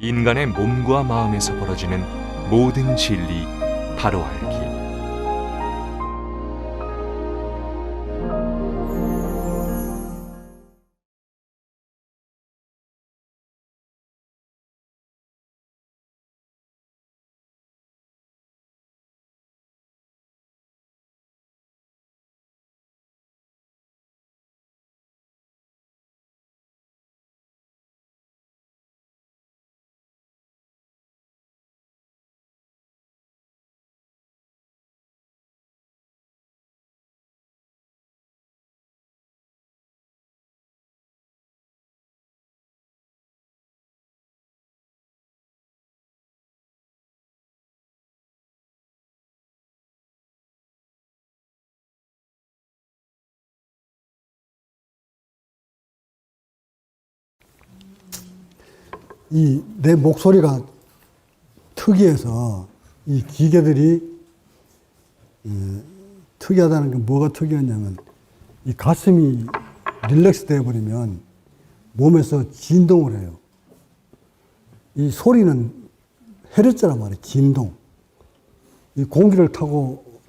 인간의 몸과 마음에서 벌어지는 모든 진리 바로 알기. 이 내 목소리가 특이해서 이 기계들이 특이하다는 게 뭐가 특이하냐면 이 가슴이 릴렉스 되어버리면 몸에서 진동을 해요. 이 소리는 헤르츠란 말이에요. 진동. 이 공기를 타고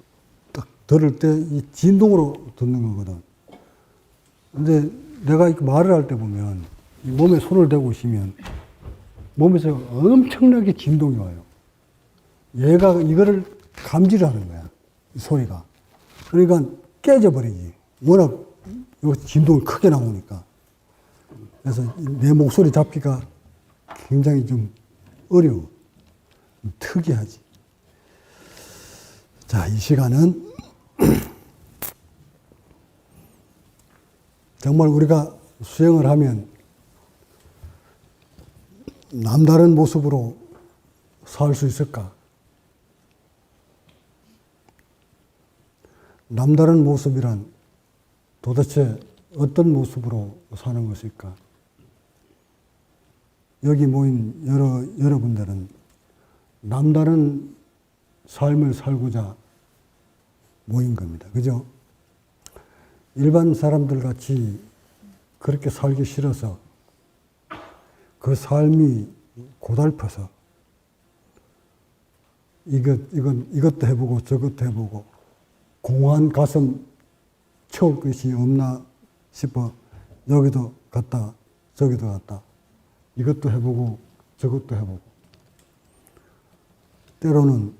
딱 들을 때 이 진동으로 듣는 거거든. 근데 내가 이렇게 말을 할 때 보면 이 몸에 손을 대고 있으면 몸에서 엄청나게 진동이 와요. 얘가 이거를 감지를 하는 거야. 이 소리가. 그러니까 깨져버리지. 워낙 진동이 크게 나오니까. 그래서 내 목소리 잡기가 굉장히 좀 어려워. 특이하지. 자, 이 시간은 정말 우리가 수행을 하면 남다른 모습으로 살 수 있을까? 남다른 모습이란 도대체 어떤 모습으로 사는 것일까? 여기 모인 여러분들은 남다른 삶을 살고자 모인 겁니다. 그죠? 일반 사람들 같이 그렇게 살기 싫어서 그 삶이 고달퍼서 이것도 해보고 저것도 해보고 공허한 가슴 채울 것이 없나 싶어 여기도 갔다 저기도 갔다 이것도 해보고 저것도 해보고 때로는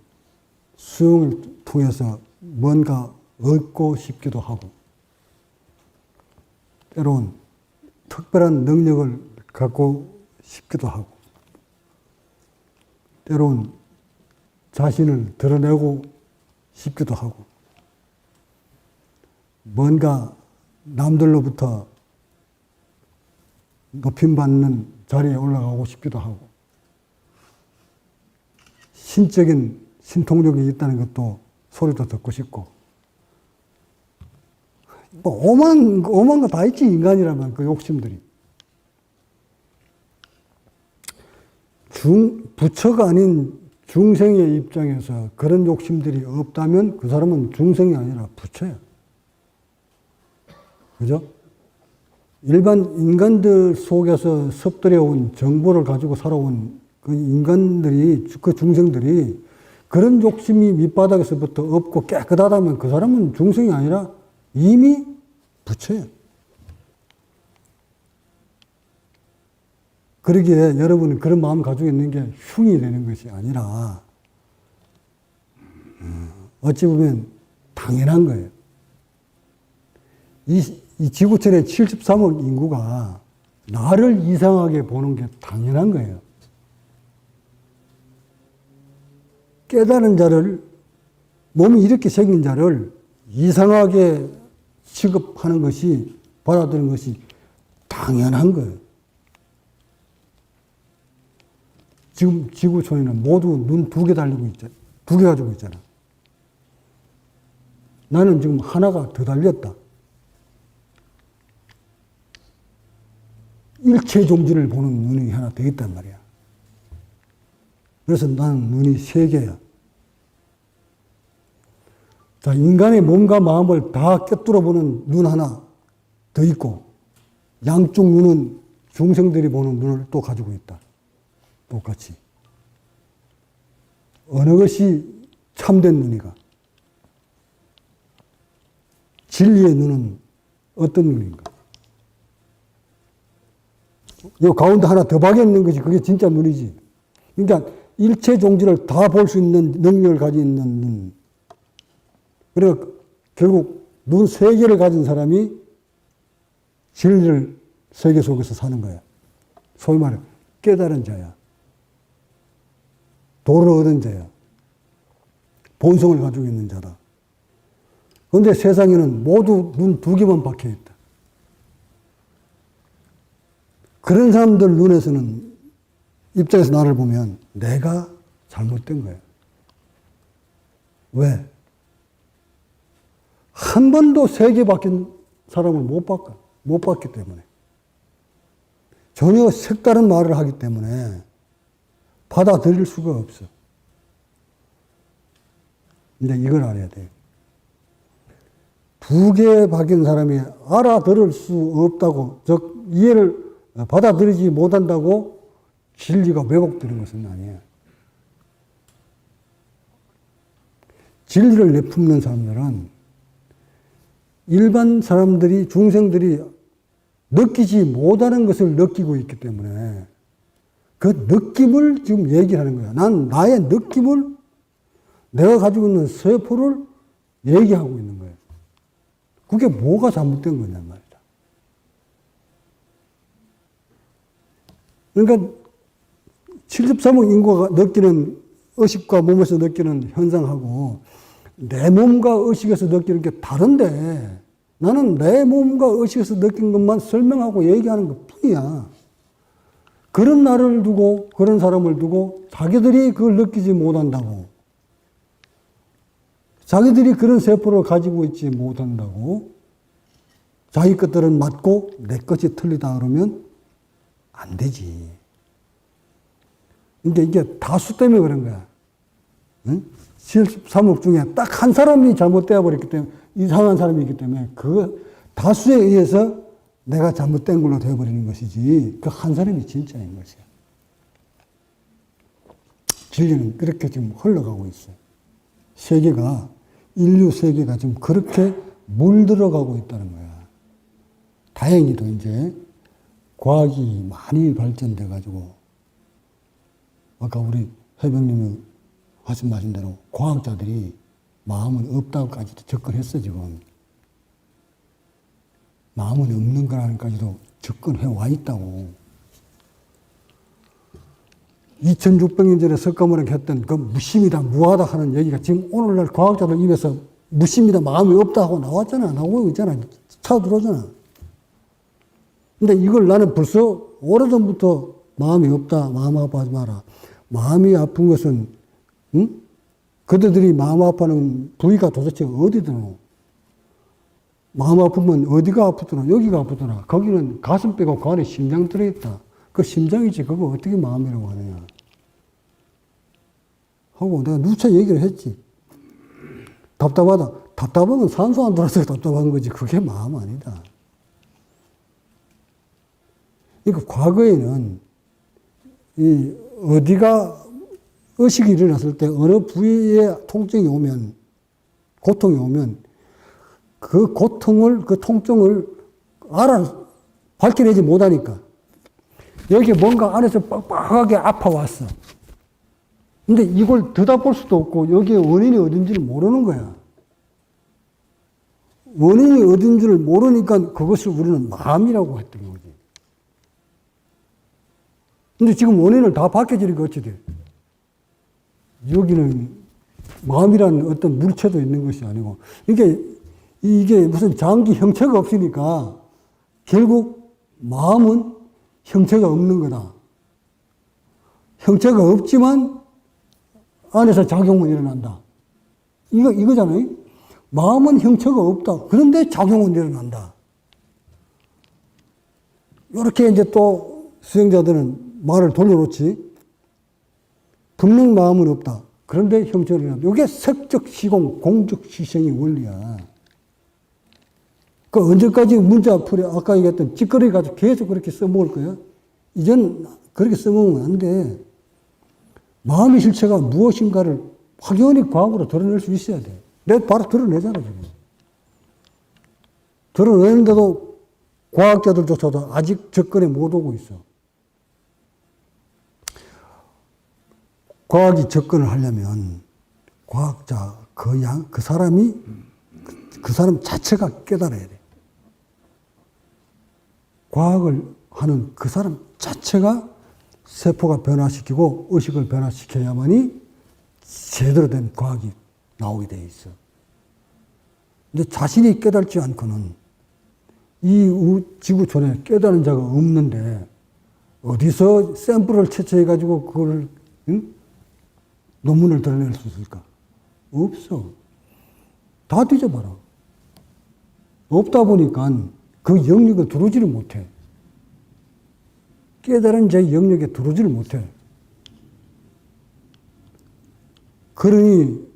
수영을 통해서 뭔가 얻고 싶기도 하고 때로는 특별한 능력을 갖고 싶기도 하고 때로는 자신을 드러내고 싶기도 하고 뭔가 남들로부터 높임받는 자리에 올라가고 싶기도 하고 신적인 신통력이 있다는 것도 소리도 듣고 싶고 뭐 오만 거 다 있지 인간이라면 그 욕심들이 부처가 아닌 중생의 입장에서 그런 욕심들이 없다면 그 사람은 중생이 아니라 부처야. 그죠? 일반 인간들 속에서 섭들여온 정보를 가지고 살아온 그 인간들이, 그 중생들이 그런 욕심이 밑바닥에서부터 없고 깨끗하다면 그 사람은 중생이 아니라 이미 부처야. 그러기에 여러분이 그런 마음을 가지고 있는 게 흉이 되는 것이 아니라 어찌 보면 당연한 거예요. 이 지구촌의 73억 인구가 나를 이상하게 보는 게 당연한 거예요. 깨달은 자를, 몸이 이렇게 생긴 자를 이상하게 취급하는 것이, 받아들이는 것이 당연한 거예요. 지금 지구촌에는 모두 눈 2개 달리고 있잖아. 2개 가지고 있잖아. 나는 지금 하나가 더 달렸다. 일체 종지를 보는 눈이 하나 더 있단 말이야. 그래서 나는 눈이 3개야. 자, 인간의 몸과 마음을 다 꿰뚫어 보는 눈 하나 더 있고, 양쪽 눈은 중생들이 보는 눈을 또 가지고 있다. 똑같이. 어느 것이 참된 눈이가? 진리의 눈은 어떤 눈인가? 요 가운데 하나 더 박여 있는 것이 그게 진짜 눈이지. 그러니까 일체 종지를 다 볼 수 있는 능력을 가지고 있는 눈. 그러니까 결국 눈 세 개를 가진 사람이 진리를 세계 속에서 사는 거야. 소위 말해 깨달은 자야. 도를 얻은 자야. 본성을 가지고 있는 자다. 그런데 세상에는 모두 눈 두 개만 박혀 있다. 그런 사람들 눈에서는 입장에서 나를 보면 내가 잘못된 거야. 왜? 한 번도 세 개 박힌 사람을 못 봤기 때문에. 전혀 색다른 말을 하기 때문에 받아들일 수가 없어. 근데 이걸 알아야 돼. 두 개 박인 사람이 알아들을 수 없다고, 즉, 이해를 받아들이지 못한다고 진리가 왜곡되는 것은 아니에요. 진리를 내품는 사람들은 일반 사람들이, 중생들이 느끼지 못하는 것을 느끼고 있기 때문에 그 느낌을 지금 얘기하는 거야. 난 나의 느낌을, 내가 가지고 있는 세포를 얘기하고 있는 거예요. 그게 뭐가 잘못된 거냐 말이야. 그러니까 73억 인구가 느끼는 의식과 몸에서 느끼는 현상하고 내 몸과 의식에서 느끼는 게 다른데 나는 내 몸과 의식에서 느낀 것만 설명하고 얘기하는 것 뿐이야. 그런 나를 두고, 그런 사람을 두고 자기들이 그걸 느끼지 못한다고, 자기들이 그런 세포를 가지고 있지 못한다고, 자기 것들은 맞고 내 것이 틀리다 그러면 안 되지. 근데 이게 다수 때문에 그런 거야. 응? 73억 중에 딱 한 사람이 잘못되어 버렸기 때문에, 이상한 사람이 있기 때문에 그 다수에 의해서 내가 잘못된 걸로 되어버리는 것이지 그 한 사람이 진짜인 것이야. 진리는 그렇게 지금 흘러가고 있어요. 세계가, 인류 세계가 지금 그렇게 물들어가고 있다는 거야. 다행히도 이제 과학이 많이 발전돼 가지고 아까 우리 해병님이 하신 말씀대로 과학자들이 마음은 없다고까지도 접근했어. 지금 마음은 없는 거라는까지도 접근해 와 있다고. 2600년 전에 석가모니가 했던 그 무심이다 무하다 하는 얘기가 지금 오늘날 과학자들 입에서 무심이다 마음이 없다 하고 나왔잖아. 나오고 있잖아. 차 들어오잖아. 근데 이걸 나는 벌써 오래전부터 마음이 없다, 마음 아파하지 마라. 마음이 아픈 것은, 응? 그들이 마음 아파하는 부위가 도대체 어디더노? 마음 아프면 어디가 아프더라? 여기가 아프더라. 거기는 가슴 빼고 그 안에 심장 들어있다. 그 심장이지, 그거 어떻게 마음이라고 하느냐. 하고 내가 누차 얘기를 했지. 답답하다. 답답하면 산소 안 들어서 답답한 거지. 그게 마음 아니다. 그러니까 과거에는 이 어디가 의식이 일어났을 때 어느 부위에 통증이 오면, 고통이 오면 그 고통을, 그 통증을 밝혀내지 못하니까 여기 뭔가 안에서 빡빡하게 아파왔어. 근데 이걸 들여다볼 수도 없고 여기에 원인이 어딘지를 모르는 거야. 원인이 어딘지를 모르니까 그것을 우리는 마음이라고 했던 거지. 근데 지금 원인을 다 밝혀지니까 어찌 돼? 여기는 마음이라는 어떤 물체도 있는 것이 아니고, 이게 무슨 장기 형체가 없으니까 결국 마음은 형체가 없는 거다. 형체가 없지만 안에서 작용은 일어난다. 이거잖아요. 마음은 형체가 없다. 그런데 작용은 일어난다. 이렇게 이제 또 수행자들은 말을 돌려놓지. 분명 마음은 없다. 그런데 형체는 일어난다. 이게 색적 시공, 공적 시생의 원리야. 그 언제까지 문자풀이 아까 얘기했던 찌꺼리 가지고 계속 그렇게 써먹을 거야? 이젠 그렇게 써먹으면 안 돼. 마음의 실체가 무엇인가를 확연히 과학으로 드러낼 수 있어야 돼. 내가 바로 드러내잖아, 지금. 드러내는데도 과학자들조차도 아직 접근에 못 오고 있어. 과학이 접근을 하려면 과학자, 그 사람이, 그 사람 자체가 깨달아야 돼. 과학을 하는 그 사람 자체가 세포가 변화시키고 의식을 변화시켜야만이 제대로 된 과학이 나오게 돼 있어. 근데 자신이 깨닫지 않고는 이 지구촌에 깨달은 자가 없는데 어디서 샘플을 채취해가지고 그걸, 응? 논문을 드러낼 수 있을까? 없어. 다 뒤져봐라. 없다 보니까 그 영역에 들어오지를 못해. 깨달은 자의 영역에 들어오지를 못해. 그러니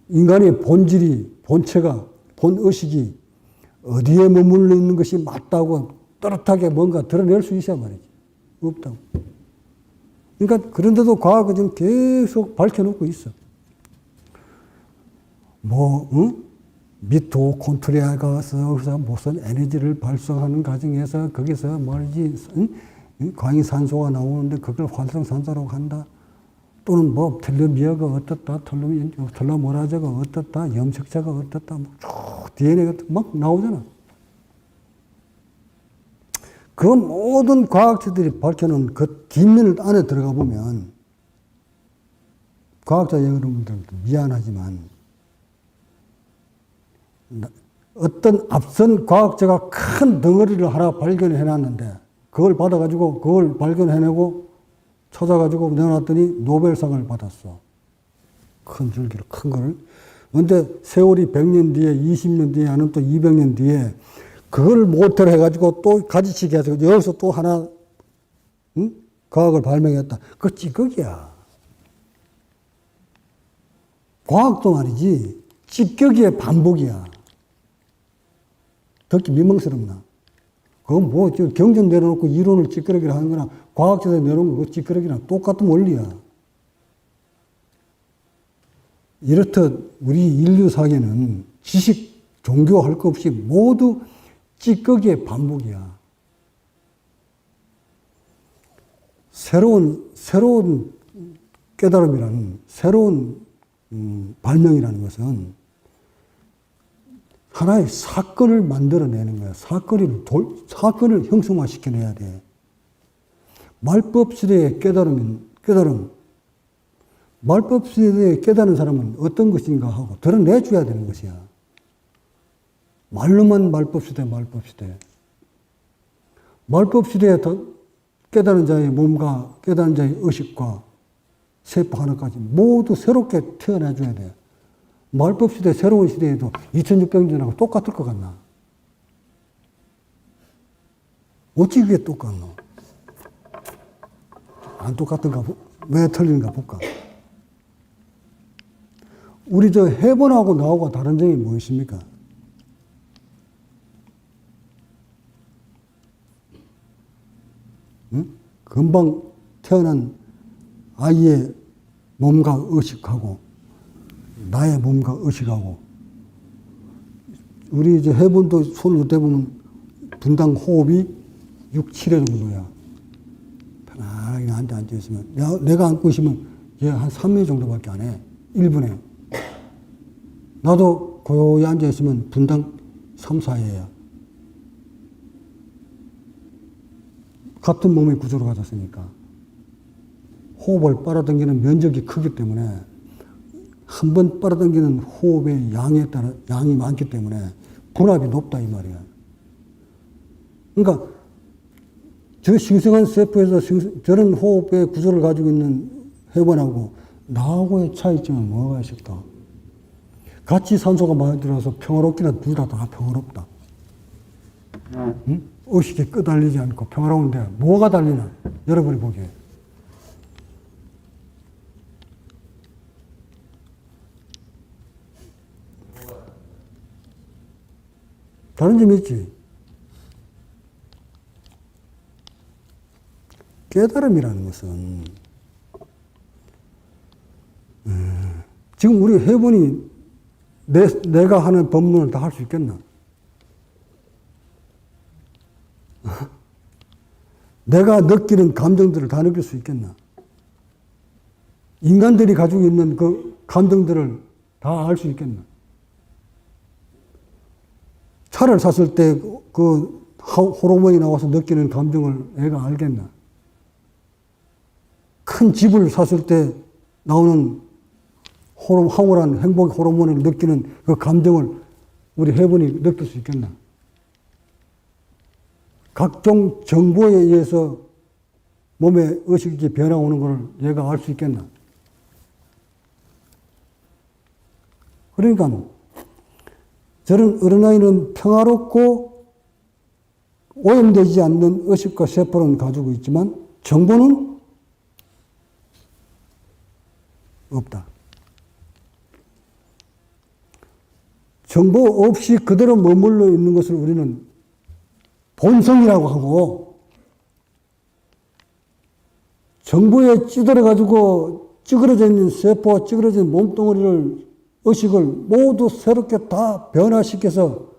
인간의 본질이, 본체가, 본의식이 어디에 머물러 있는 것이 맞다고 또렷하게 뭔가 드러낼 수 있어야 말이지. 없다고. 그러니까 그런데도 과학은 지금 계속 밝혀놓고 있어. 미토콘드리아가 가서 무슨 에너지를 발생하는 과정에서 거기서 말이지, 광이산소가 나오는데 그걸 활성산소라고 한다. 또는 텔로미어가 어떻다, 텔로모라제가 어떻다, 염색체가 어떻다, DNA가 막 나오잖아. 그 모든 과학자들이 밝혀놓은 그 뒷면을 안에 들어가 보면, 과학자 여러분들도 미안하지만, 어떤 앞선 과학자가 큰 덩어리를 하나 발견해 놨는데, 그걸 받아가지고, 그걸 발견해내고, 찾아가지고 내놨더니 노벨상을 받았어. 큰 줄기로, 큰 거를. 근데 세월이 100년 뒤에, 20년 뒤에, 아니면 또 200년 뒤에, 그걸 모터로 해가지고 또 가지치기 해서 여기서 또 하나, 과학을 발명했다. 그거 찌꺼기야. 과학도 말이지, 찌꺼기의 반복이야. 듣기 민망스럽나? 그건 경전 내려놓고 이론을 찌끄러기를 하는 거나 과학자들 내려놓은 거 찌끄러기랑 똑같은 원리야. 이렇듯 우리 인류사계는 지식, 종교 할 것 없이 모두 찌꺼기의 반복이야. 새로운 깨달음이라는, 새로운 발명이라는 것은 하나의 사건을 만들어내는 거야. 사건을 형성화시켜내야 돼. 말법 시대의 깨달음. 말법 시대에 깨달은 사람은 어떤 것인가 하고 드러내줘야 되는 것이야. 말로만 말법 시대. 말법 시대에 깨달은 자의 몸과 깨달은 자의 의식과 세포 하나까지 모두 새롭게 태어나줘야 돼. 말법 시대, 새로운 시대에도 2600년하고 똑같을 것 같나? 어찌 그게 똑같노? 안 똑같은가? 왜 틀린가 볼까? 우리 해본하고 나하고 다른 점이 무엇입니까? 금방 태어난 아이의 몸과 의식하고 나의 몸과 의식하고 우리 해본도 손을 대보면 분당 호흡이 6, 7회 정도야. 편안하게 앉아있으면 내가 앉고 있으면 얘 한 3회 정도밖에 안 해. 1분에. 나도 고요히 앉아있으면 분당 3, 4회야. 같은 몸의 구조로 가졌으니까. 호흡을 빨아당기는 면적이 크기 때문에 한 번 빨아당기는 호흡의 양에 따라 양이 많기 때문에 분압이 높다 이 말이야. 그러니까 저 신성한 세포에서 저런 호흡의 구조를 가지고 있는 해본하고 나하고의 차이점은 뭐가 있을까? 같이 산소가 많이 들어서 평화롭긴 한데 둘 다 평화롭다. 응? 의식이 끄달리지 않고 평화로운데 뭐가 달리나? 여러분이 보기에. 다른 점이 있지. 깨달음이라는 것은 지금 우리 해본이 내가 하는 법문을 다 할 수 있겠나? 내가 느끼는 감정들을 다 느낄 수 있겠나? 인간들이 가지고 있는 그 감정들을 다 알 수 있겠나? 차를 샀을 때 그 호르몬이 나와서 느끼는 감정을 애가 알겠나? 큰 집을 샀을 때 나오는 황홀한 행복 호르몬을 느끼는 그 감정을 우리 해본이 느낄 수 있겠나? 각종 정보에 의해서 몸에 의식이 변화오는 것을 얘가 알 수 있겠나? 그러니까 저런 어린아이는 평화롭고 오염되지 않는 의식과 세포는 가지고 있지만 정보는 없다. 정보 없이 그대로 머물러 있는 것을 우리는 본성이라고 하고, 정보에 찌들어가지고 찌그러져 있는 세포와 찌그러진 몸뚱어리를, 의식을 모두 새롭게 다 변화시켜서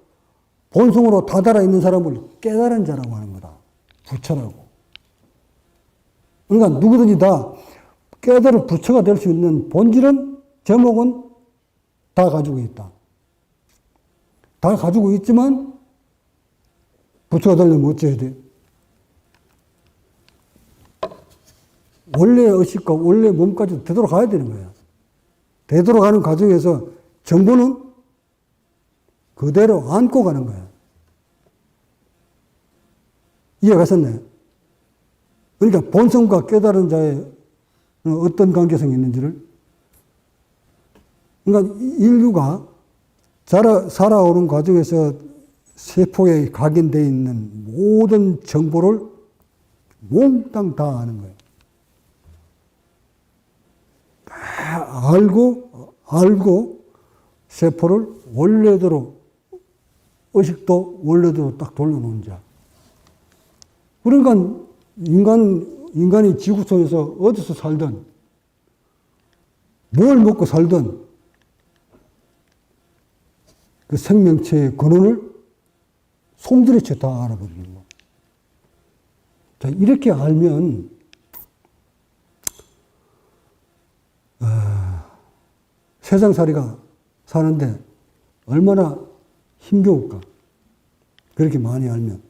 본성으로 다달아 있는 사람을 깨달은 자라고 하는 거다. 부처라고. 그러니까 누구든지 다 깨달을 부처가 될 수 있는 본질은, 제목은 다 가지고 있다. 다 가지고 있지만 부처가 되려면 어째야 돼? 원래 의식과 원래 몸까지 되돌아가야 되는 거야. 되돌아가는 과정에서 정보는 그대로 안고 가는 거야. 이해가셨네? 그러니까 본성과 깨달은 자의 어떤 관계성이 있는지를, 그러니까 인류가 살아오는 과정에서 세포에 각인되어 있는 모든 정보를 몽땅 다 아는 거예요. 다 알고 세포를 원래대로, 의식도 원래대로 딱 돌려놓은 자. 그러니까 인간이 지구촌에서 어디서 살든, 뭘 먹고 살든 그 생명체의 근원을 송두리째 다 알아버리는 거. 자, 이렇게 알면 세상살이가 사는데 얼마나 힘겨울까. 그렇게 많이 알면.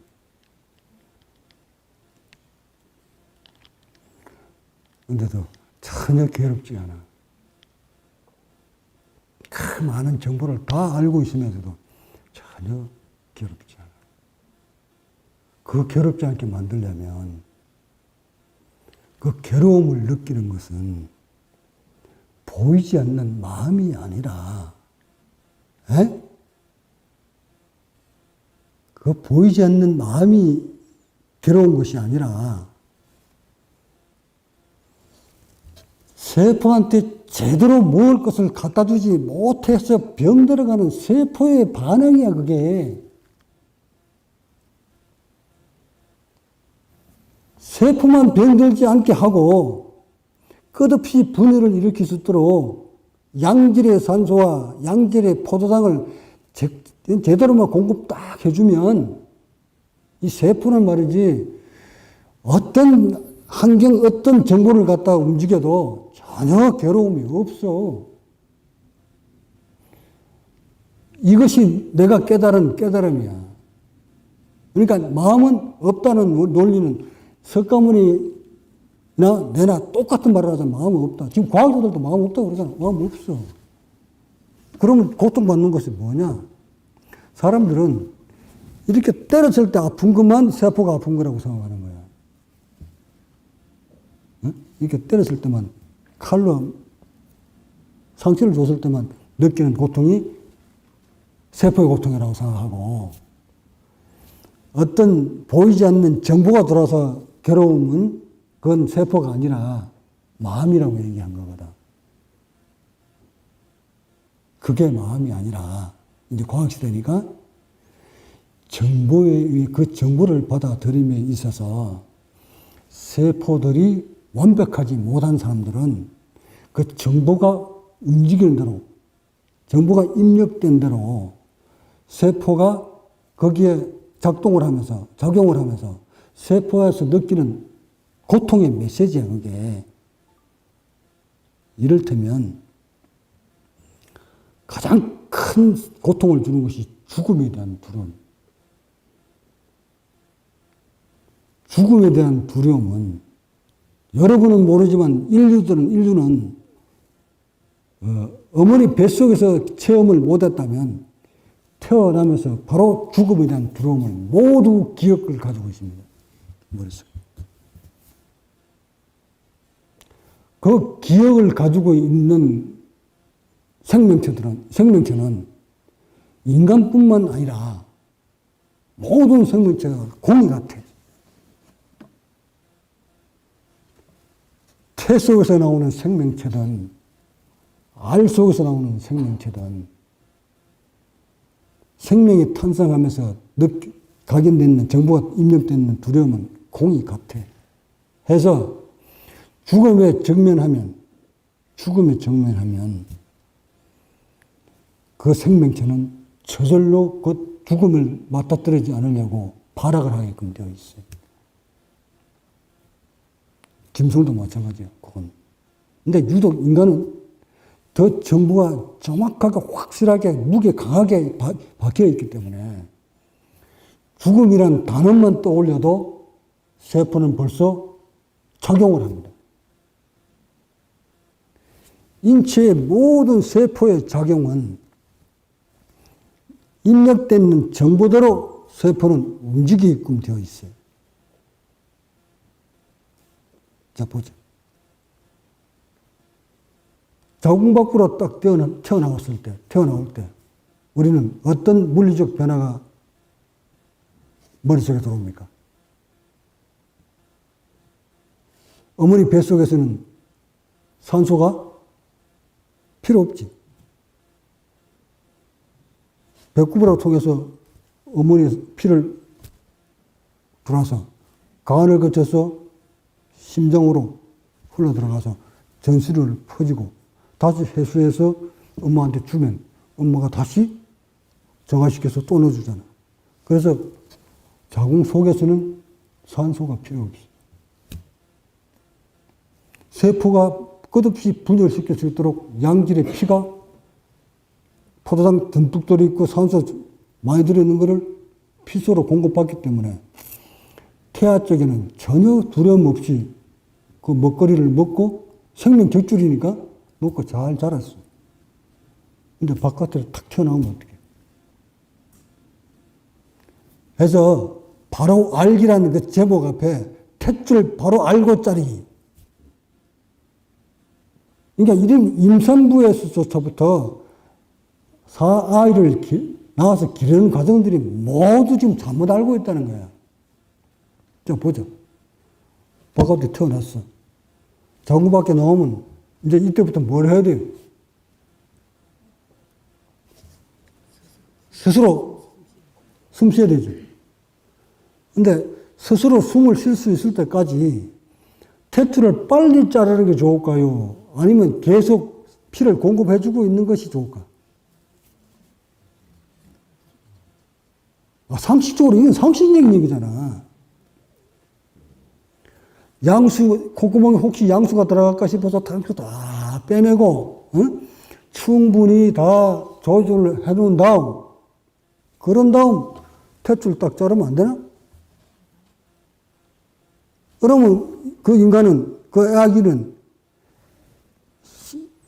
근데도 전혀 괴롭지 않아. 그 많은 정보를 다 알고 있으면서도 전혀 괴롭지 않아. 그 괴롭지 않게 만들려면 그 괴로움을 느끼는 것은 보이지 않는 마음이 아니라, 그 보이지 않는 마음이 괴로운 것이 아니라 세포한테 제대로 먹을 것을 갖다 주지 못해서 병들어가는 세포의 반응이야, 그게. 세포만 병들지 않게 하고 끝없이 분해를 일으킬 수 있도록 양질의 산소와 양질의 포도당을 제대로만 공급 딱 해주면 이 세포는 말이지 어떤 환경, 어떤 정보를 갖다 움직여도 전혀 괴로움이 없어. 이것이 내가 깨달은 깨달음이야. 그러니까 마음은 없다는 논리는 석가모니나 내나 똑같은 말을 하잖아. 마음은 없다. 지금 과학자들도 마음 없다고 그러잖아. 마음 없어. 그러면 고통받는 것이 뭐냐? 사람들은 이렇게 때렸을 때 아픈 것만 세포가 아픈 거라고 생각하는 거야. 이렇게 때렸을 때만, 칼로 상처를 줬을 때만 느끼는 고통이 세포의 고통이라고 생각하고, 어떤 보이지 않는 정보가 들어와서 괴로움은 그건 세포가 아니라 마음이라고 얘기한 거거든. 그게 마음이 아니라 이제 과학시대니까 그 정보를 받아들임에 있어서 세포들이 완벽하지 못한 사람들은 그 정보가 움직이는 대로, 정보가 입력된 대로 세포가 거기에 작동을 하면서, 작용을 하면서 세포에서 느끼는 고통의 메시지야, 그게. 이를테면 가장 큰 고통을 주는 것이 죽음에 대한 두려움. 죽음에 대한 두려움은 여러분은 모르지만 인류는 어머니 뱃속에서 체험을 못했다면 태어나면서 바로 죽음에 대한 두려움을 모두 기억을 가지고 있습니다. 머릿속에. 그 기억을 가지고 있는 생명체는 인간뿐만 아니라 모든 생명체가 공이 같아. 태 속에서 나오는 생명체든 알 속에서 나오는 생명체든 생명이 탄생하면서 각인되는 정보가 입력되는 두려움은 공이 같아. 해서 죽음에 직면하면 그 생명체는 저절로 그 죽음을 맞닥뜨리지 않으려고 발악을 하게끔 되어 있어요. 짐승도 마찬가지야, 그건. 근데 유독 인간은 더 정보가 정확하게, 확실하게, 무게 강하게 박혀 있기 때문에 죽음이란 단어만 떠올려도 세포는 벌써 작용을 합니다. 인체의 모든 세포의 작용은 입력되는 정보대로 세포는 움직이게끔 되어 있어요. 자, 보자. 자궁 밖으로 딱 태어나올 때, 우리는 어떤 물리적 변화가 머릿속에 들어옵니까? 어머니 뱃속에서는 산소가 필요 없지. 배구부를 통해서 어머니의 피를 들어와서 간을 거쳐서 심장으로 흘러 들어가서 전신을 퍼지고 다시 회수해서 엄마한테 주면 엄마가 다시 정화시켜서 또 넣어주잖아. 그래서 자궁 속에서는 산소가 필요 없어. 세포가 끝없이 분열시킬 수 있도록 양질의 피가 포도당 듬뿍 들어있고 산소 많이 들어있는 것을 피수로 공급받기 때문에 태아 쪽에는 전혀 두려움 없이 그 먹거리를 먹고 생명 격줄이니까 먹고 잘 자랐어. 근데 바깥으로 탁 튀어나오면 어떡해. 그래서 바로 알기라는 그 제목 앞에 탯줄 바로 알고짜리. 그러니까 이런 임산부에서부터 아이를 낳아서 기르는 과정들이 모두 지금 잘못 알고 있다는 거야. 자, 보자. 바깥에 태어났어. 자궁 밖에 나오면 이제 이때부터 뭘 해야 돼요? 스스로 숨 쉬어야 되죠. 근데 스스로 숨을 쉴 수 있을 때까지 탯줄을 빨리 자르는 게 좋을까요? 아니면 계속 피를 공급해주고 있는 것이 좋을까? 상식적으로 이건 상식적인 얘기잖아. 콧구멍에 혹시 양수가 들어갈까 싶어서 탕수 다 빼내고, 응? 충분히 다 조절을 해놓은 다음, 그런 다음 탯줄 딱 자르면 안 되나? 그러면 그 인간은, 그 아기는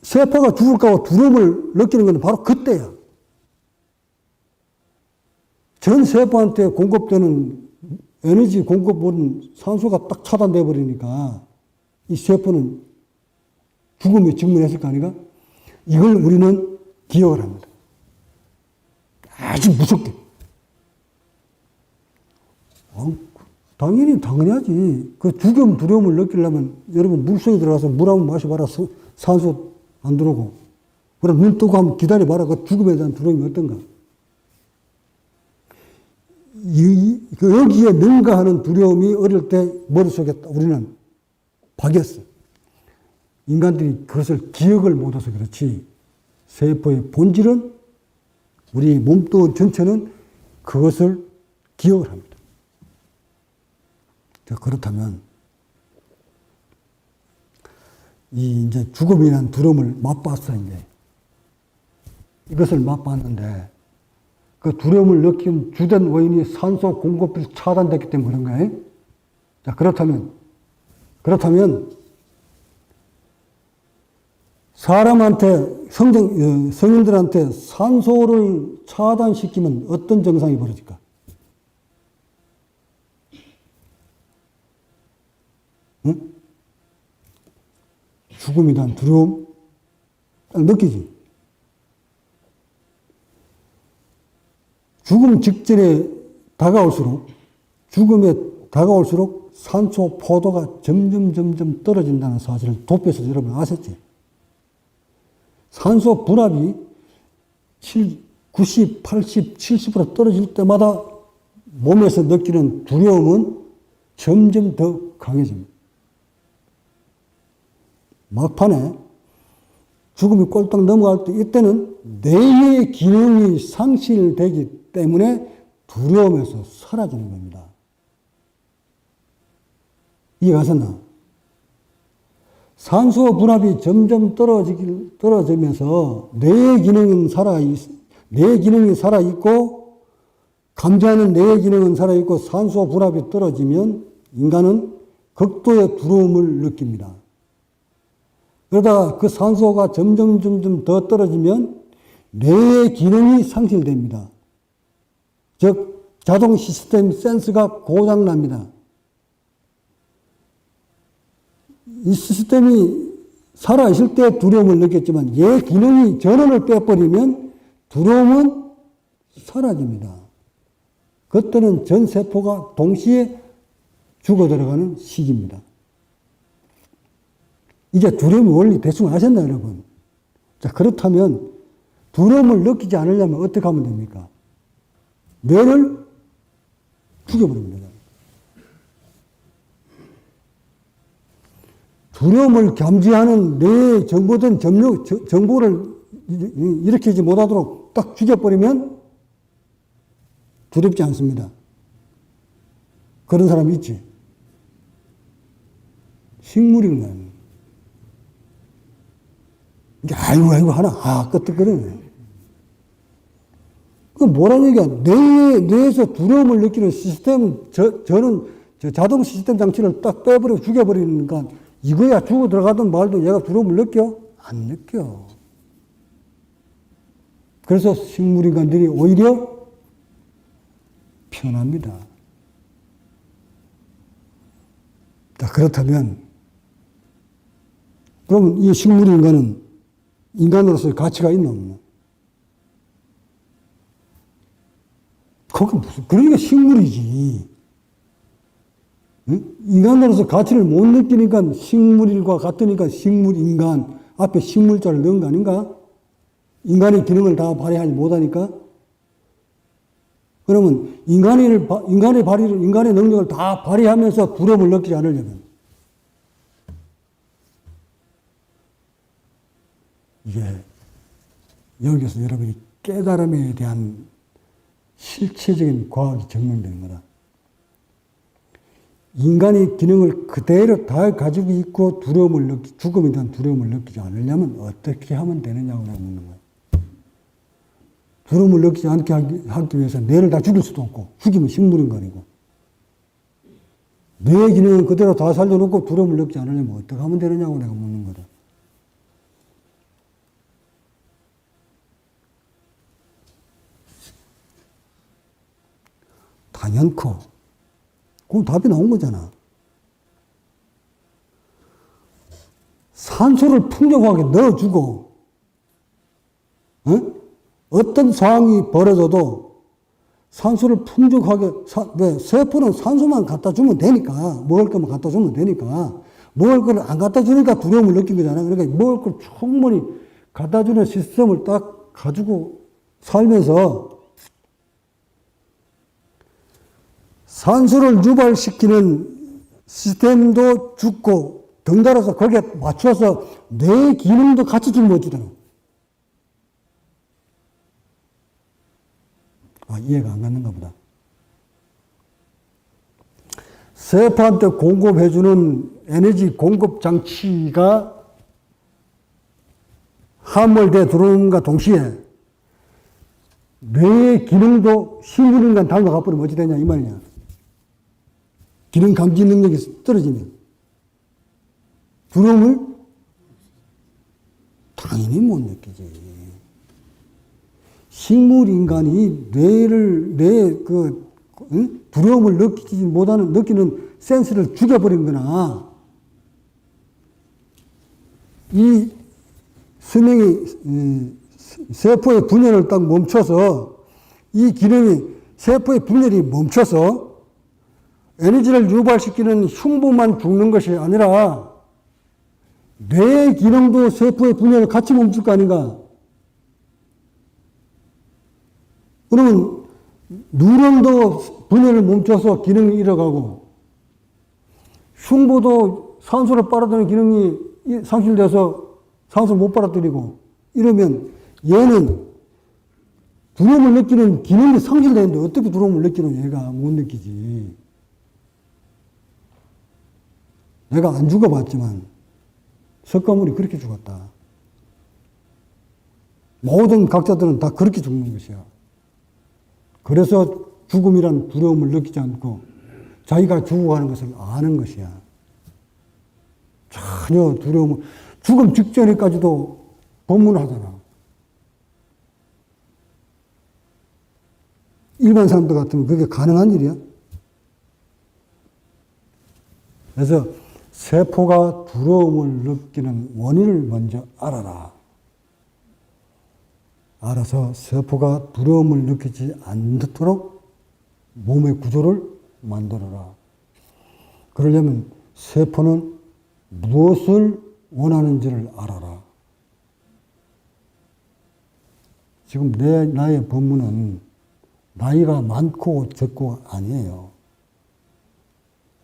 세포가 죽을까 봐 두려움을 느끼는 건 바로 그때야. 전 세포한테 공급되는 에너지 공급은 산소가 딱 차단돼 버리니까 이 세포는 죽음에 직면했을 거 아닌가? 이걸 우리는 기억을 합니다. 아주 무섭게. 당연하지. 그 죽음 두려움을 느끼려면 여러분 물속에 들어가서 물 한번 마셔봐라. 산소 안 들어오고. 그럼 눈 뜨고 한번 기다려봐라. 그 죽음에 대한 두려움이 어떤가? 여기에 능가하는 두려움이 어릴 때 머릿속에 우리는 박였어. 인간들이 그것을 기억을 못해서 그렇지, 세포의 본질은, 우리 몸뚱 전체는 그것을 기억을 합니다. 그렇다면 이 이제 죽음이라는 두려움을 맛봤어. 이제 이것을 맛봤는데 그 두려움을 느낀 주된 원인이 산소 공급이 차단됐기 때문에 그런 거예요. 자, 그렇다면 사람한테 성인들한테 산소를 차단시키면 어떤 증상이 벌어질까? 응? 죽음에 대한 두려움 딱 느끼지. 죽음 직전에 죽음에 다가올수록 산소 포도가 점점 떨어진다는 사실을 도표에서 여러분 아셨지? 산소 분압이 90, 80, 70% 떨어질 때마다 몸에서 느끼는 두려움은 점점 더 강해집니다. 막판에 죽음이 꼴딱 넘어갈 때 이때는 뇌의 기능이 상실되기 때문에 두려움에서 사라지는 겁니다. 이해가셨나? 산소 분압이 점점 떨어지면서 뇌의 기능은 살아있고, 감지하는 뇌의 기능은 살아있고, 산소 분압이 떨어지면 인간은 극도의 두려움을 느낍니다. 그러다가 그 산소가 점점 더 떨어지면 뇌의 기능이 상실됩니다. 즉, 자동 시스템 센서가 고장납니다. 이 시스템이 살아있을 때 두려움을 느꼈지만 얘 기능이 전원을 빼버리면 두려움은 사라집니다. 그때는 전 세포가 동시에 죽어 들어가는 시기입니다. 이제 두려움의 원리 대충 아셨나요, 여러분? 자, 그렇다면 두려움을 느끼지 않으려면 어떻게 하면 됩니까? 뇌를 죽여버리면 됩니다. 두려움을 감지하는 뇌에 정보된 정보를 일으키지 못하도록 딱 죽여버리면 두렵지 않습니다. 그런 사람 있지? 식물인가요? 이게 아이고 하나 끄떡거리네. 그 뭐라는 얘기야? 뇌에서 두려움을 느끼는 시스템, 저는 자동 시스템 장치를 딱 빼버리고 죽여버리니까 이거야 죽어 들어가든 말든 얘가 두려움을 느껴? 안 느껴. 그래서 식물인간들이 오히려 편합니다. 자, 그렇다면 그러면 이 식물인간은 인간으로서의 가치가 있나 없나? 그게 무슨, 그러니까 식물이지. 응? 인간으로서 가치를 못 느끼니까 식물과 같으니까 식물인간 앞에 식물자를 넣은 거 아닌가? 인간의 기능을 다 발휘하지 못하니까? 그러면 인간의 능력을 다 발휘하면서 두려움을 느끼지 않으려면 이게 여기서 여러분이 깨달음에 대한 실체적인 과학이 증명되는 거다. 인간의 기능을 그대로 다 가지고 있고 죽음에 대한 두려움을 느끼지 않으려면 어떻게 하면 되느냐고 묻는 거예요. 두려움을 느끼지 않게 하기 위해서 뇌를 다 죽일 수도 없고, 죽이면 식물인간이고, 뇌의 기능은 그대로 다 살려놓고 두려움을 느끼지 않으려면 어떻게 하면 되느냐고 내가 묻는 거다. 당연코. 그럼 답이 나온 거잖아. 산소를 풍족하게 넣어주고, 어떤 상황이 벌어져도 산소를 풍족하게, 왜? 세포는 산소만 갖다 주면 되니까, 먹을 것만 갖다 주면 되니까, 먹을 걸 안 갖다 주니까 두려움을 느낀 거잖아. 그러니까 먹을 걸 충분히 갖다 주는 시스템을 딱 가지고 살면서 산소를 유발시키는 시스템도 죽고 덩달아서 거기에 맞춰서 뇌 기능도 같이 짊어지더라. 아, 이해가 안 갔는가 보다. 세포한테 공급해주는 에너지 공급 장치가 함몰돼 들어오는가 동시에 뇌의 기능도 식물인간 닮아가 버리면 어찌 되냐 이 말이냐. 기능 감지 능력이 떨어지면 두려움을 당연히 못 느끼지. 식물인간이 두려움을 느끼는 센스를 죽여버린 거나, 이 세포의 분열을 딱 멈춰서, 이 기능이, 세포의 분열이 멈춰서 에너지를 유발시키는 흉부만 죽는 것이 아니라, 뇌의 기능도 세포의 분열을 같이 멈출 거 아닌가? 그러면 뉴런도 분열을 멈춰서 기능이 잃어가고 흉부도 산소를 빨아들이는 기능이 상실돼서 산소를 못 빨아들이고 이러면 얘는 두려움을 느끼는 기능이 상실되는데 어떻게 두려움을 느끼는 얘가 못 느끼지. 내가 안 죽어봤지만 석가모니 그렇게 죽었다. 모든 각자들은 다 그렇게 죽는 것이야. 그래서 죽음이란 두려움을 느끼지 않고 자기가 죽어가는 것을 아는 것이야. 전혀 두려움을, 죽음 직전에까지도 법문하잖아. 일반 사람들 같으면 그게 가능한 일이야? 그래서 세포가 두려움을 느끼는 원인을 먼저 알아라. 알아서 세포가 두려움을 느끼지 않도록 몸의 구조를 만들어라. 그러려면 세포는 무엇을 원하는지를 알아라. 지금 나의 법문은 나이가 많고 적고 아니에요.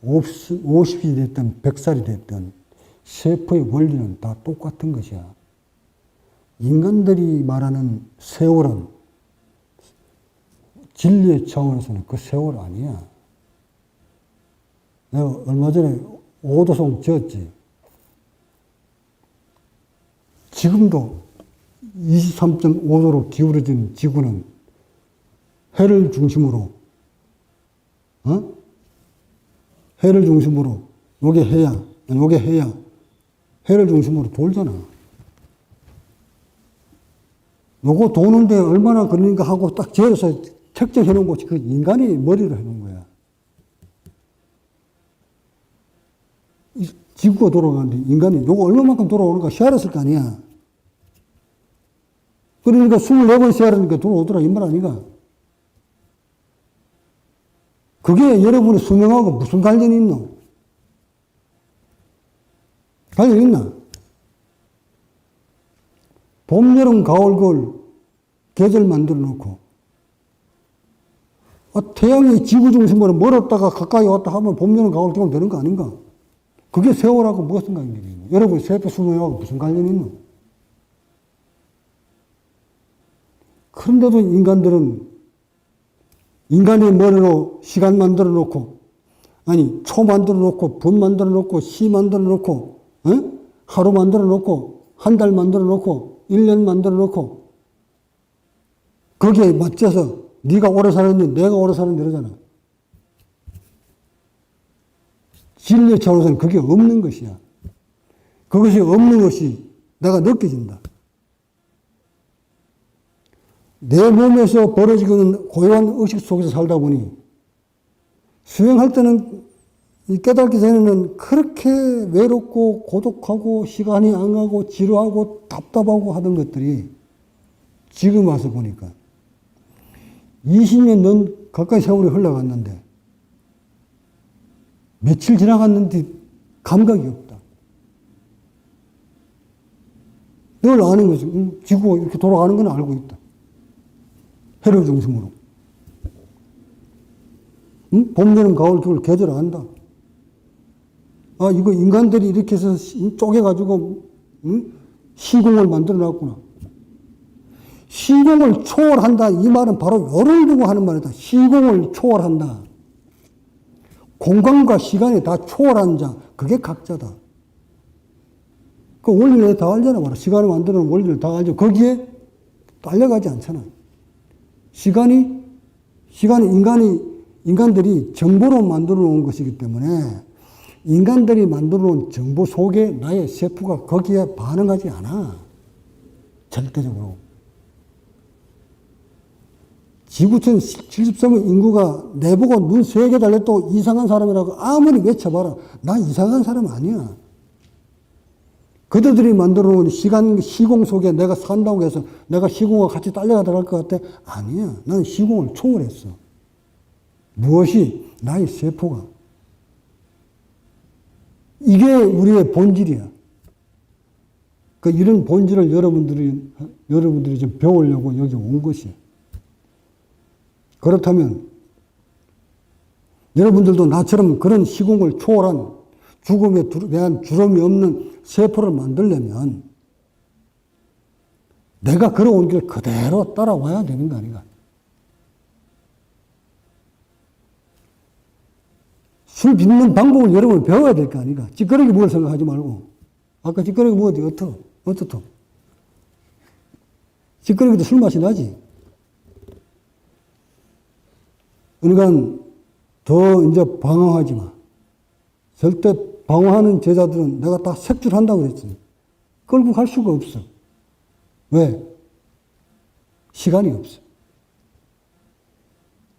50이 됐든 100살이 됐든 세포의 원리는 다 똑같은 것이야. 인간들이 말하는 세월은 진리의 차원에서는 그 세월 아니야. 내가 얼마 전에 오도송 지었지. 지금도 23.5도로 기울어진 지구는 해를 중심으로, 해를 중심으로, 요게 해야, 요게 해야, 해를 중심으로 돌잖아. 요거 도는데 얼마나 걸리는가 하고 딱 지어서 책정해 놓은 것이 그 인간이 머리로 해 놓은 거야. 이 지구가 돌아가는데 인간이 요거 얼마만큼 돌아오는가 세알았을 거 아니야. 그러니까 24번 세알았으니까 돌아오더라 이 말 아닌가. 그게 여러분의 수명하고 무슨 관련이 있노? 관련 있나? 봄, 여름, 가을, 겨울 계절 만들어 놓고 태양이 지구 중심으로 멀었다가 가까이 왔다 하면 봄, 여름, 가을, 겨울 되는 거 아닌가? 그게 세월하고 무슨 관련이 있노? 여러분 세포 수명하고 무슨 관련이 있노? 그런데도 인간들은 인간의 머리로 시간 만들어 놓고, 아니, 초 만들어 놓고, 분 만들어 놓고, 시 만들어 놓고, 하루 만들어 놓고, 한 달 만들어 놓고, 1년 만들어 놓고, 거기에 맞춰서 네가 오래 살았니, 내가 오래 살았니 이러잖아. 진리의 차원에서는 그게 없는 것이야. 그것이 없는 것이 내가 느껴진다. 내 몸에서 벌어지는 고요한 의식 속에서 살다 보니 수행할 때는 깨닫기 전에는 그렇게 외롭고 고독하고 시간이 안 가고 지루하고 답답하고 하던 것들이 지금 와서 보니까 20년 넘 가까이 세월이 흘러갔는데 며칠 지나갔는데 감각이 없다. 늘 아는 거지. 지구가 이렇게 돌아가는 건 알고 있다. 해를 중심으로. 봄, 여름, 가을, 겨울 계절 안다. 아, 이거 인간들이 이렇게 해서 쪼개가지고, 시공을 만들어 놨구나. 시공을 초월한다. 이 말은 바로 요를 두고 하는 말이다. 시공을 초월한다. 공간과 시간이 다 초월한 자. 그게 각자다. 그 원리를 다 알잖아. 바로 시간을 만드는 원리를 다 알죠. 거기에 딸려가지 않잖아. 인간들이 정보로 만들어 놓은 것이기 때문에 인간들이 만들어 놓은 정보 속에 나의 세포가 거기에 반응하지 않아. 절대적으로. 지구촌 73억 인구가 내보고 눈 3개 달렸다고 이상한 사람이라고 아무리 외쳐봐라. 나 이상한 사람 아니야. 그들이 만들어 놓은 시공 속에 내가 산다고 해서 내가 시공과 같이 딸려가 들어갈 것 같아? 아니야. 나는 시공을 초월했어. 무엇이? 나의 세포가. 이게 우리의 본질이야. 이런 본질을 여러분들이 좀 배우려고 여기 온 것이야. 그렇다면 여러분들도 나처럼 그런 시공을 초월한 죽음에 대한 두려움이 없는 세포를 만들려면 내가 걸어온 길 그대로 따라와야 되는 거 아닌가. 술 빚는 방법을 여러분 배워야 될 거 아닌가. 찌꺼러기 먹을 생각하지 말고. 아까 찌꺼러기 먹었지 어떻게? 찌꺼러기도 술 맛이 나지. 그러니까 더 이제 방황하지 마. 절대 방황하는 제자들은 내가 다 색출한다고 그랬지. 끌고 갈 수가 없어. 왜? 시간이 없어.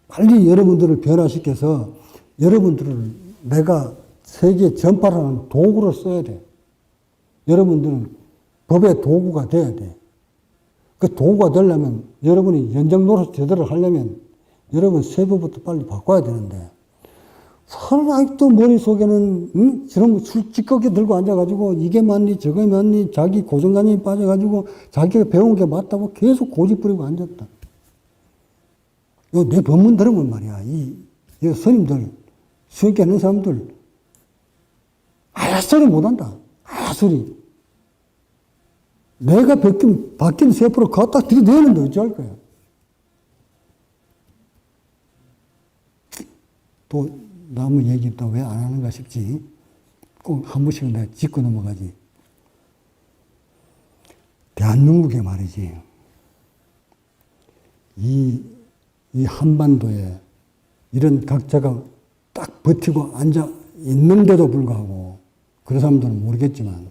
빨리 여러분들을 변화시켜서 여러분들을 내가 세계에 전파하는 도구로 써야 돼. 여러분들은 법의 도구가 돼야 돼. 그 도구가 되려면 여러분이 연장 노릇 제대로 하려면 여러분 세부부터 빨리 바꿔야 되는데 서로 아직도 머릿속에는 저런 술 찌꺼기 들고 앉아가지고 이게 맞니 저게 맞니 자기 고정관념이 빠져가지고 자기가 배운 게 맞다고 계속 고집 부리고 앉았다. 내 법문 들으면 말이야. 이 스님들 수익 하는 사람들 아야소리 못한다. 아야소리. 내가 바뀐 세포를 갖다 들이대는데 어찌할 거야. 또 남의 얘기 또 왜 안 하는가 싶지. 꼭 한 번씩은 내가 짚고 넘어가지. 대한민국에 말이지. 이 한반도에 이런 각자가 딱 버티고 앉아 있는데도 불구하고 그런 사람들은 모르겠지만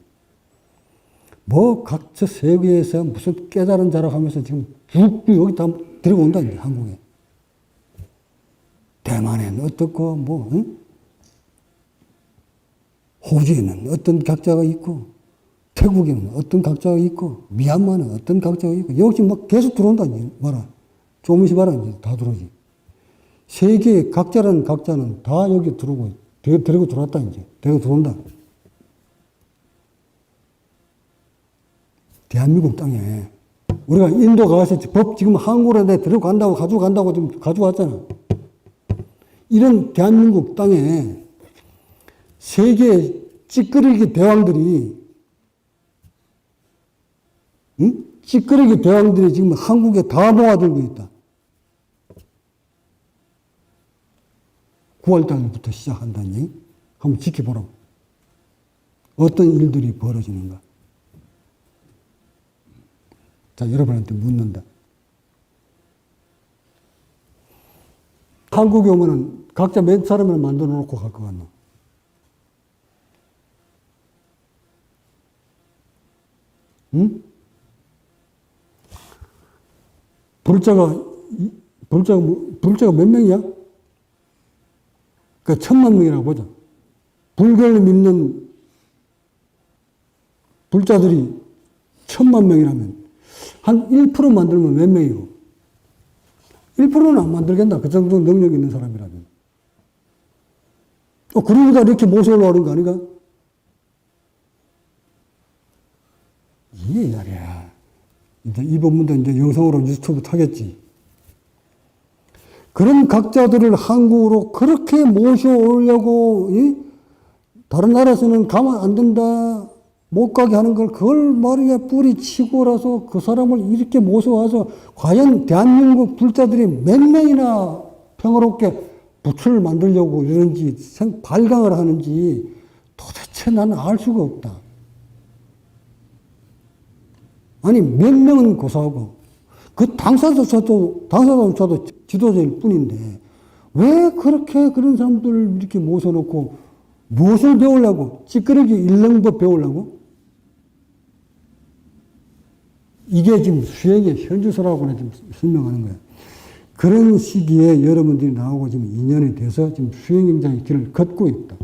뭐 각자 세계에서 무슨 깨달은 자라고 하면서 지금 쭉 여기 다 들고 온다 이제 한국에. 대만에는 어떻고 호주에는 어떤 각자가 있고 태국에는 어떤 각자가 있고 미얀마는 어떤 각자가 있고 역시 막 계속 들어온다 이제 봐라. 조금씩 봐라 이제 다 들어오지. 세계의 각자라는 각자는 다 여기 들어오고 데리고 들어왔다 이제 데리고 들어온다. 대한민국 땅에 우리가 인도 가서 법 지금 한국으로 내 데리고 간다고 가져간다고 지금 가져왔잖아. 이런 대한민국 땅에 세계 찌끄러기 대왕들이 찌끄러기 대왕들이 지금 한국에 다 모아들고 있다. 9월달부터 시작한다니 한번 지켜보라고. 어떤 일들이 벌어지는가. 자, 여러분한테 묻는다. 한국에 오면은 각자 몇 사람을 만들어 놓고 갈 것 같나? 응? 불자가 몇 명이야? 그 1000만 명이라고 보자. 불교를 믿는 불자들이 1000만 명이라면 한 1% 만들면 몇 명이고? 1%는 안 만들겠나? 그 정도 능력 있는 사람이라면. 그러고다 이렇게 모셔오려는 거 아닌가? 이게 말이야. 이제 이 법문도 이제 영상으로 유튜브 타겠지. 그런 각자들을 한국으로 그렇게 모셔오려고 다른 나라에서는 가면 안 된다, 못 가게 하는 걸 그걸 말이야 뿌리치고라서 그 사람을 이렇게 모셔와서 과연 대한민국 불자들이 몇 명이나 평화롭게 부처를 만들려고 이러는지 발광을 하는지 도대체 나는 알 수가 없다. 아니 몇 명은 고사하고 그 당사자도 지도자일 뿐인데 왜 그렇게 그런 사람들을 이렇게 모셔놓고 무엇을 배우려고? 찌끄러기 일렁법 배우려고? 이게 지금 수행의 현주소라고 지금 설명하는 거예요. 그런 시기에 여러분들이 나오고 지금 2년이 돼서 지금 수행행장의 길을 걷고 있다.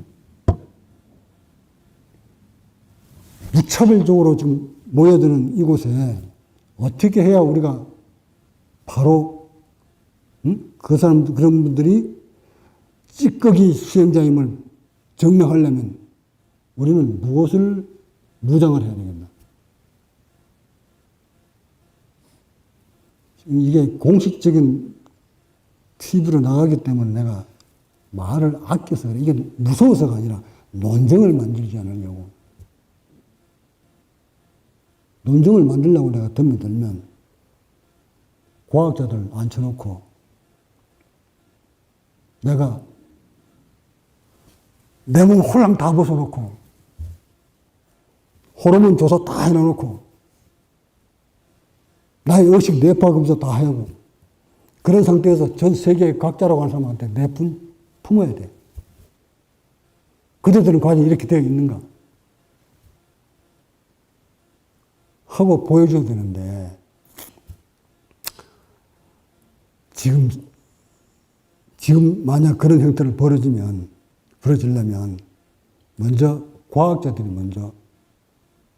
무차별적으로 지금 모여드는 이곳에 어떻게 해야 우리가 바로 그 사람 그런 분들이 찌꺼기 수행자임을 증명하려면 우리는 무엇을 무장을 해야 되겠나? 이게 공식적인 TV로 나가기 때문에 내가 말을 아껴서 그래. 이게 무서워서가 아니라 논쟁을 만들지 않으려고. 논쟁을 만들려고 내가 들면 과학자들 앉혀놓고 내가 내 몸 홀랑 다 벗어놓고 호르몬 조사 다 해놔놓고 나의 의식 뇌파 검사 다 하고 그런 상태에서 전 세계 각자라고 하는 사람한테 내 품어야 돼. 그들은 과연 이렇게 되어 있는가? 하고 보여줘야 되는데 지금 만약 그런 형태를 벌어지려면 먼저 과학자들이 먼저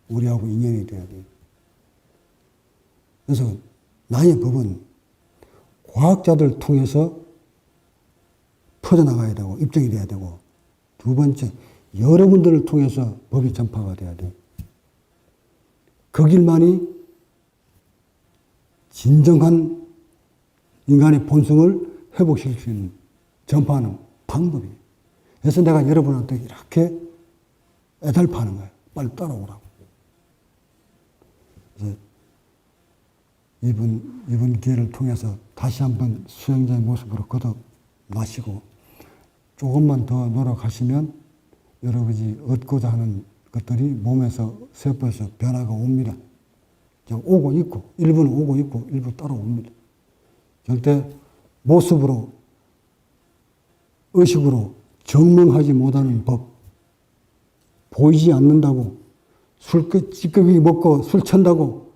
우리하고 인연이 돼야 돼요. 그래서 나의 법은 과학자들 통해서 퍼져나가야 되고 입증이 돼야 되고 두 번째 여러분들을 통해서 법이 전파가 돼야 돼요. 그 길만이 진정한 인간의 본성을 회복시킬 수 있는 전파하는 방법이에요. 그래서 내가 여러분한테 이렇게 애달파는 거예요. 빨리 따라오라고. 그래서 이번 기회를 통해서 다시 한번 수행자의 모습으로 거듭나시고 조금만 더 노력하시면 여러분이 얻고자 하는 것들이 몸에서 세포에서 변화가 옵니다. 오고 있고 일부는 오고 있고 일부 따라옵니다. 절대 모습으로 의식으로 증명하지 못하는 법 보이지 않는다고 찌꺼기 먹고 술 찬다고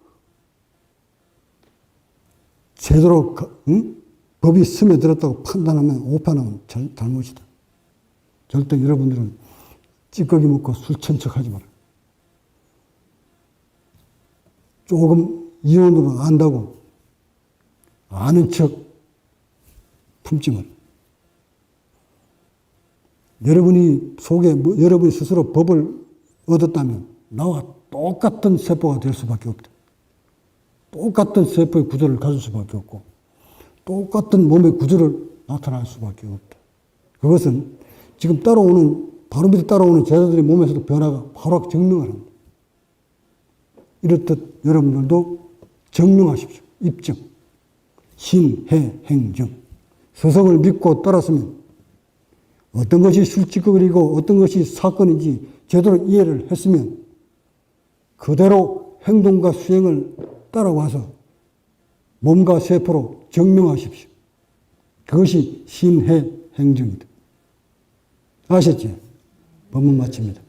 제대로 법이 스며들었다고 판단하면 오판하면 잘못이다. 절대 여러분들은 찌꺼기 먹고 술 찬 척 하지 마라. 조금 이론으로 안다고 아는 척 품지 마라. 여러분이 여러분이 스스로 법을 얻었다면 나와 똑같은 세포가 될 수밖에 없다. 똑같은 세포의 구조를 가질 수밖에 없고 똑같은 몸의 구조를 나타날 수밖에 없다. 그것은 지금 바로 밑에 따라오는 제자들의 몸에서도 변화가 바로 증명을 합니다. 이렇듯 여러분들도 증명하십시오. 입증. 신해행정. 서성을 믿고 따랐으면 어떤 것이 술찌꺼기고 어떤 것이 사건인지 제대로 이해를 했으면 그대로 행동과 수행을 따라와서 몸과 세포로 증명하십시오. 그것이 신해행정이다. 아셨죠? 법문 마칩니다.